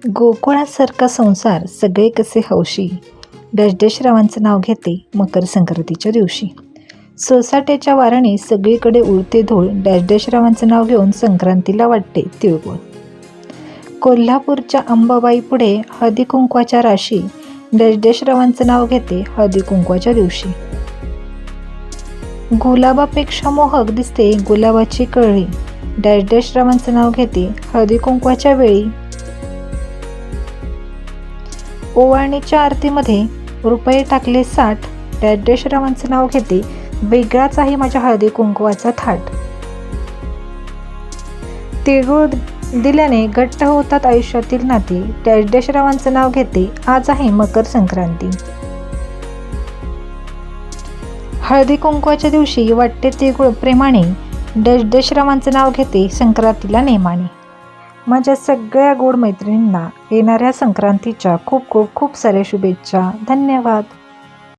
गोकुळासारखा संसार सगळे कसे हौशी, डॅशडॅशरावांचं नाव घेते मकर संक्रांतीच्या दिवशी. सोसाट्याच्या वाराने सगळीकडे उडते धूळ, डॅशडॅशरावांचं नाव घेऊन संक्रांतीला वाटते तिळगुळ. कोल्हापूरच्या अंबाबाई पुढे हळदी कुंकवाच्या राशी, डॅशडॅशरावांचं नाव घेते हळदी कुंकवाच्या दिवशी. गुलाबापेक्षा मोहक दिसते गुलाबाची कळी, डॅशडॅशरावांचं नाव घेते हळदी कुंकवाच्या वेळी. ओवाळणीच्या आरतीमध्ये रुपये टाकले 60, डॅशडॅशरावांचं नाव घेते वेगळाच आहे माझ्या हळदी कुंकवाचा थाट. तिळगुळ दिल्याने घट्ट होतात आयुष्यातील नाती, डॅशडॅशरावांचं नाव घेते आज आहे मकर संक्रांती. हळदी कुंकवाच्या दिवशी वाटते तिळगुळ प्रेमाने, डॅशडॅशरावांचं नाव घेते संक्रांतीला नेमाने. माझ्या सगळ्या गोड मैत्रिणींना येणाऱ्या संक्रांतीच्या खूप खूप खूप साऱ्या शुभेच्छा. धन्यवाद.